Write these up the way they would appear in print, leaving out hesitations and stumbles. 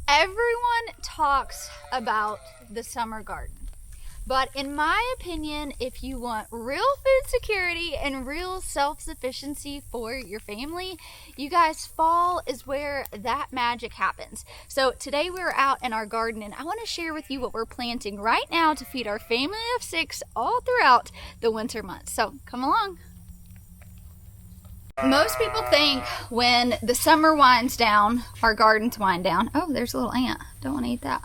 Everyone talks about the summer garden, but in my opinion, if you want real food security and real self-sufficiency for your family, you guys, fall is where that magic happens. So today we're out in our garden and I want to share with you what we're planting right now to feed our family of 6 all throughout the winter months. So come along. Most people think when the summer winds down, our gardens wind down. Oh, there's a little ant. Don't want to eat that.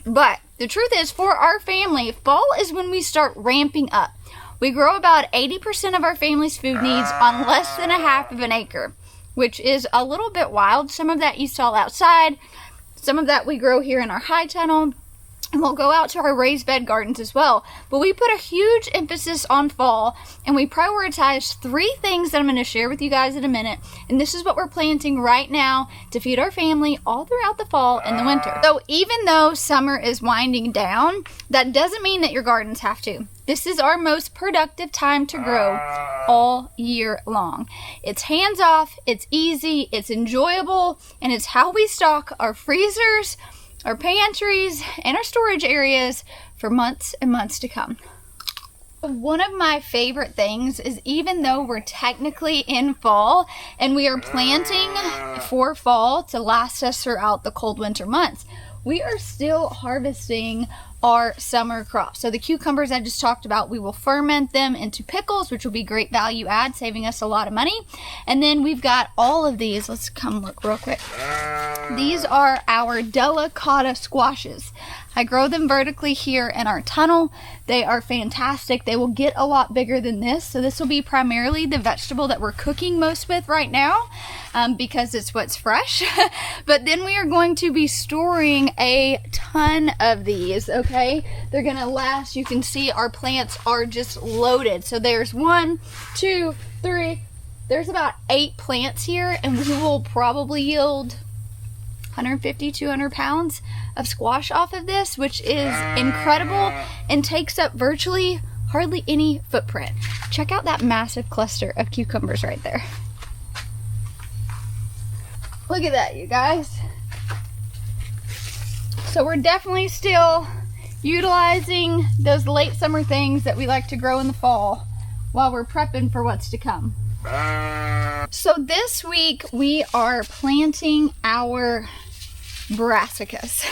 But the truth is, for our family, fall is when we start ramping up. We grow about 80% of our family's food needs on less than a half of an acre, which is a little bit wild. Some of that you saw outside. Some of that we grow here in our high tunnel. And we'll go out to our raised bed gardens as well. But we put a huge emphasis on fall, and we prioritize 3 things that I'm going to share with you guys in a minute. And this is what we're planting right now to feed our family all throughout the fall and the winter. So even though summer is winding down, that doesn't mean that your gardens have to. This is our most productive time to grow all year long. It's hands off, it's easy, it's enjoyable, and it's how we stock our freezers, our pantries, and our storage areas for months and months to come. One of my favorite things is, even though we're technically in fall and we are planting for fall to last us throughout the cold winter months, we are still harvesting our summer crops. So the cucumbers I just talked about, we will ferment them into pickles, which will be great value add, saving us a lot of money. And then we've got all of these. Let's come look real quick. These are our delicata squashes. I grow them vertically here in our tunnel. They are fantastic. They will get a lot bigger than this. So this will be primarily the vegetable that we're cooking most with right now, because it's what's fresh. But then we are going to be storing a ton of these, okay? They're gonna last. You can see our plants are just loaded. So there's 1, 2, 3, there's about 8 plants here, and we will probably yield 150, 200 pounds of squash off of this, which is incredible and takes up virtually hardly any footprint. Check out that massive cluster of cucumbers right there. Look at that, you guys. So we're definitely still utilizing those late summer things that we like to grow in the fall while we're prepping for what's to come. So this week we are planting our brassicas.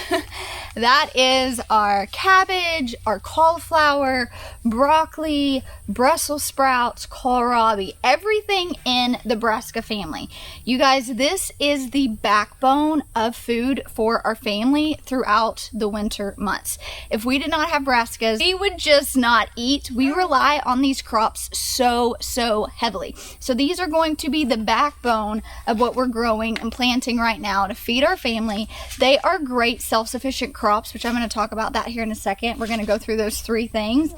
That is our cabbage, our cauliflower, broccoli, Brussels sprouts, kohlrabi, everything in the brassica family. You guys, this is the backbone of food for our family throughout the winter months. If we did not have brassicas, we would just not eat. We rely on these crops so heavily. So these are going to be the backbone of what we're growing and planting right now to feed our family. They are great self-sufficient crops, which I'm going to talk about that here in a second. We're going to go through those 3 things.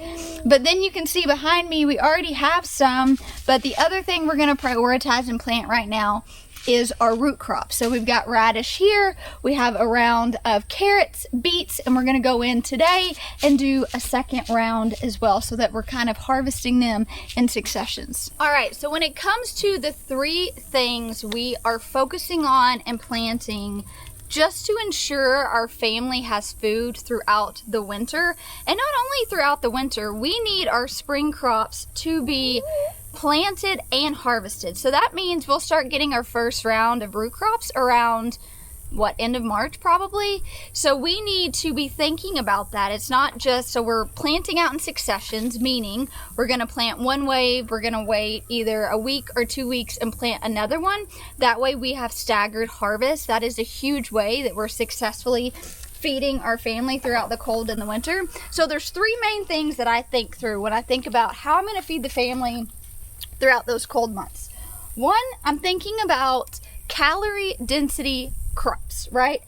But then you can see behind me, we already have some, but the other thing we're going to prioritize and plant right now is our root crops. So we've got radish here, we have a round of carrots, beets, and we're going to go in today and do a second round as well, so that we're kind of harvesting them in successions. All right, so when it comes to the 3 things we are focusing on and planting just to ensure our family has food throughout the winter, and not only throughout the winter, we need our spring crops to be planted and harvested. So that means we'll start getting our first round of root crops around end of March probably. So we need to be thinking about that. It's not just, so we're planting out in successions, meaning we're going to plant one wave, we're going to wait either a week or 2 weeks and plant another one. That way we have staggered harvest. That is a huge way that we're successfully feeding our family throughout the cold and the winter. So there's 3 main things that I think through when I think about how I'm going to feed the family throughout those cold months. 1, I'm thinking about calorie density crops, right?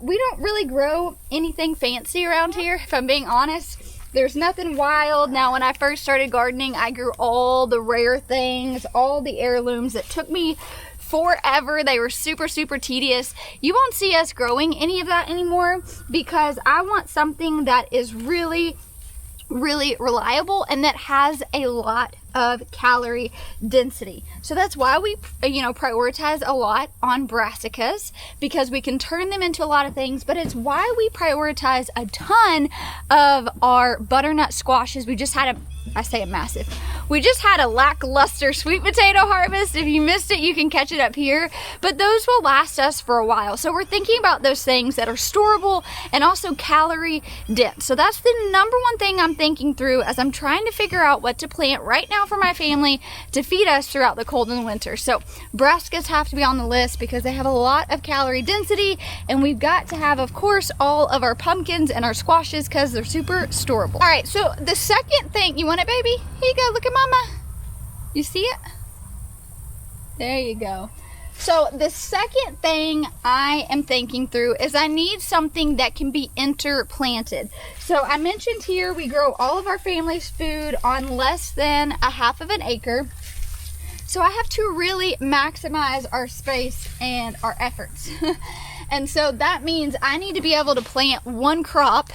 We don't really grow anything fancy around here, if I'm being honest. There's nothing wild. Now, when I first started gardening, I grew all the rare things, all the heirlooms that took me forever. They were super tedious. You won't see us growing any of that anymore, because I want something that is really really reliable and that has a lot of calorie density. So that's why we prioritize a lot on brassicas, because we can turn them into a lot of things, but it's why we prioritize a ton of our butternut squashes. We just had we just had a lackluster sweet potato harvest. If you missed it, you can catch it up here, but those will last us for a while. So we're thinking about those things that are storable and also calorie dense. So that's the number one thing I'm thinking through as I'm trying to figure out what to plant right now for my family to feed us throughout the cold and winter. So brassicas have to be on the list because they have a lot of calorie density, and we've got to have, of course, all of our pumpkins and our squashes because they're super storable. All right, so the second thing, you want it, baby? Here you go, look at mama. You see it? There you go. So the second thing I am thinking through is I need something that can be interplanted. So I mentioned here we grow all of our family's food on less than a half of an acre. So I have to really maximize our space and our efforts. And so that means I need to be able to plant one crop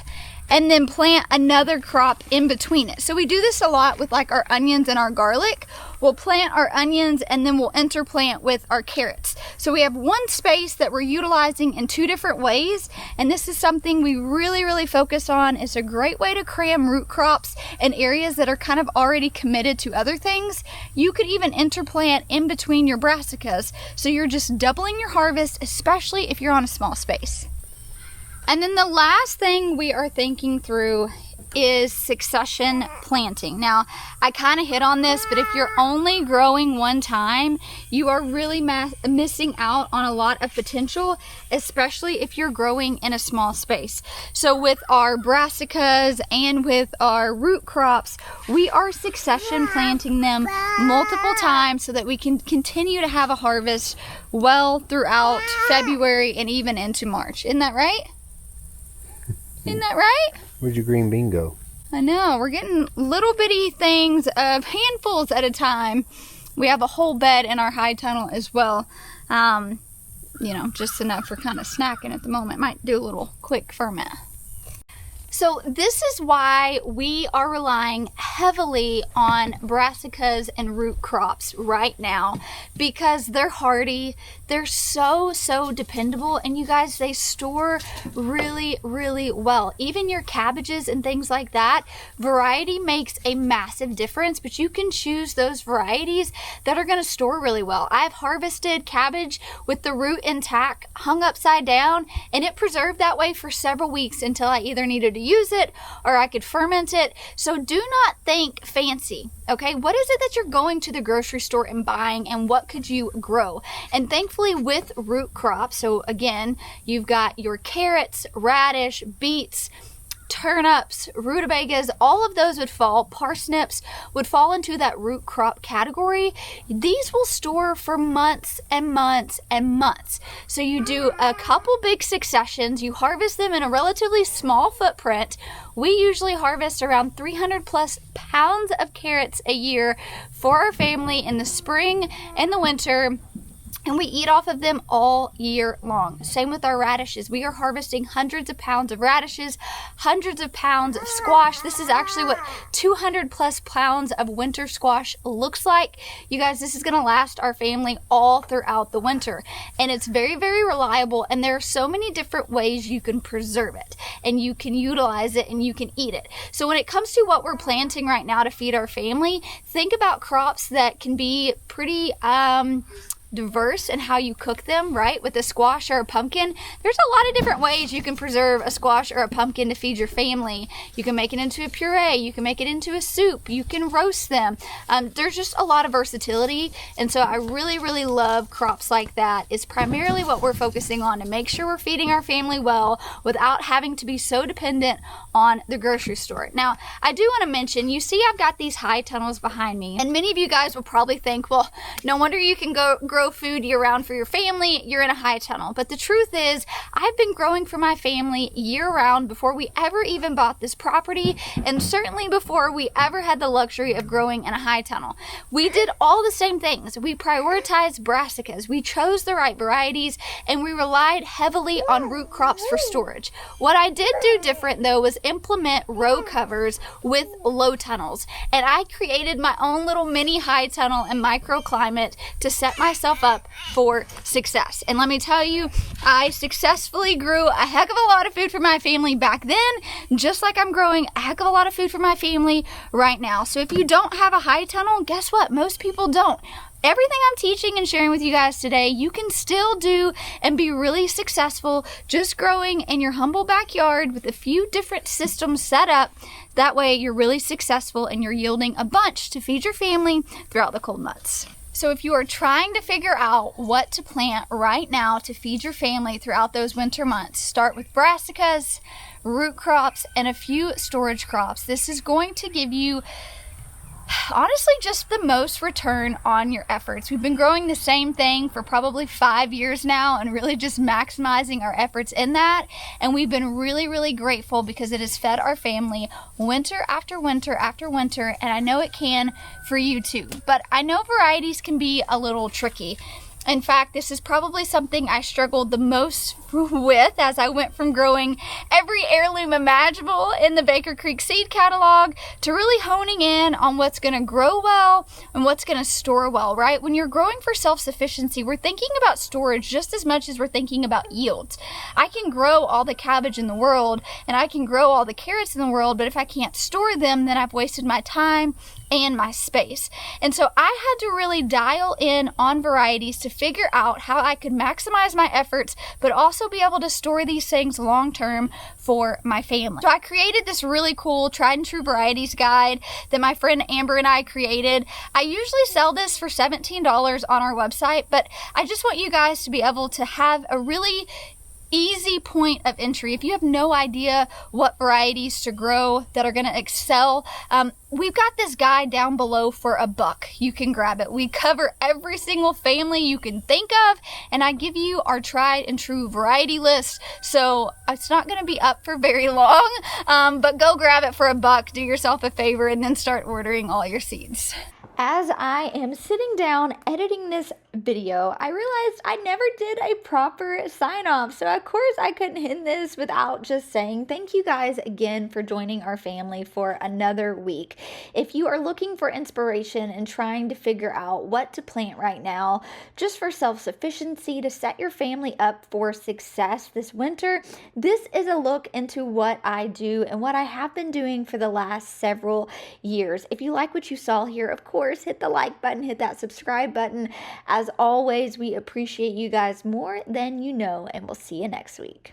and then plant another crop in between it. So we do this a lot with like our onions and our garlic. We'll plant our onions and then we'll interplant with our carrots. So we have one space that we're utilizing in two different ways, and this is something we really focus on. It's a great way to cram root crops in areas that are kind of already committed to other things. You could even interplant in between your brassicas, so you're just doubling your harvest, especially if you're on a small space. And then the last thing we are thinking through is succession planting. Now, I kind of hit on this, but if you're only growing one time, you are really missing out on a lot of potential, especially if you're growing in a small space. So with our brassicas and with our root crops, we are succession planting them multiple times so that we can continue to have a harvest well throughout February and even into March. Isn't that right? Isn't that right? Where'd your green bean go? I know, we're getting little bitty things of handfuls at a time. We have a whole bed in our high tunnel as well. Just enough for kind of snacking at the moment. Might do a little quick ferment. So this is why we are relying heavily on brassicas and root crops right now, because they're hardy, they're so dependable, and you guys, they store really well. Even your cabbages and things like that, variety makes a massive difference, but you can choose those varieties that are going to store really well. I've harvested cabbage with the root intact, hung upside down, and it preserved that way for several weeks until I either needed to use it or I could ferment it. So do not think fancy, okay? What is it that you're going to the grocery store and buying, and what could you grow? And thankfully with root crops, so again, you've got your carrots, radish, beets, turnips, rutabagas, all of those would fall. Parsnips would fall into that root crop category. These will store for months and months and months. So you do a couple big successions, you harvest them in a relatively small footprint. We usually harvest around 300 plus pounds of carrots a year for our family in the spring and the winter, and we eat off of them all year long. Same with our radishes. We are harvesting hundreds of pounds of radishes, hundreds of pounds of squash. This is actually what 200 plus pounds of winter squash looks like. You guys, this is going to last our family all throughout the winter. And it's very reliable, and there are so many different ways you can preserve it, and you can utilize it, and you can eat it. So when it comes to what we're planting right now to feed our family, think about crops that can be pretty diverse in how you cook them, right? With a squash or a pumpkin, there's a lot of different ways you can preserve a squash or a pumpkin to feed your family. You can make it into a puree, you can make it into a soup, you can roast them. There's just a lot of versatility, and so I really love crops like that. It's primarily what we're focusing on to make sure we're feeding our family well without having to be so dependent on the grocery store. Now, I do want to mention, you see I've got these high tunnels behind me, and many of you guys will probably think, well, no wonder you can grow grow food year-round for your family, you're in a high tunnel. But the truth is, I've been growing for my family year-round before we ever even bought this property, and certainly before we ever had the luxury of growing in a high tunnel. We did all the same things. We prioritized brassicas, we chose the right varieties, and we relied heavily on root crops for storage. What I did do different though was implement row covers with low tunnels, and I created my own little mini high tunnel and microclimate to set myself up for success. And let me tell you, I successfully grew a heck of a lot of food for my family back then, just like I'm growing a heck of a lot of food for my family right now. So if you don't have a high tunnel, guess what? Most people don't. Everything I'm teaching and sharing with you guys today, you can still do and be really successful just growing in your humble backyard with a few different systems set up. That way you're really successful and you're yielding a bunch to feed your family throughout the cold months. So if you are trying to figure out what to plant right now to feed your family throughout those winter months, start with brassicas, root crops, and a few storage crops. This is going to give you honestly just the most return on your efforts. We've been growing the same thing for probably 5 years now and really just maximizing our efforts in that, and we've been really grateful because it has fed our family winter after winter after winter, and I know it can for you too. But I know varieties can be a little tricky. In fact, this is probably something I struggled the most with as I went from growing every heirloom imaginable in the Baker Creek seed catalog to really honing in on what's going to grow well and what's going to store well, right? When you're growing for self-sufficiency, we're thinking about storage just as much as we're thinking about yields. I can grow all the cabbage in the world and I can grow all the carrots in the world, but if I can't store them, then I've wasted my time and my space. And so I had to really dial in on varieties to figure out how I could maximize my efforts, but also be able to store these things long term for my family. So I created this really cool tried and true varieties guide that my friend Amber and I created. I usually sell this for $17 on our website, but I just want you guys to be able to have a really easy point of entry. If you have no idea what varieties to grow that are going to excel, we've got this guide down below for $1. You can grab it. We cover every single family you can think of, and I give you our tried and true variety list. So it's not going to be up for very long, but go grab it for $1. Do yourself a favor and then start ordering all your seeds. As I am sitting down editing this video, I realized I never did a proper sign off. So of course I couldn't end this without just saying thank you guys again for joining our family for another week. If you are looking for inspiration and trying to figure out what to plant right now, just for self-sufficiency to set your family up for success this winter, this is a look into what I do and what I have been doing for the last several years. If you like what you saw here, of course, hit the like button, hit that subscribe button. As always, we appreciate you guys more than you know, and we'll see you next week.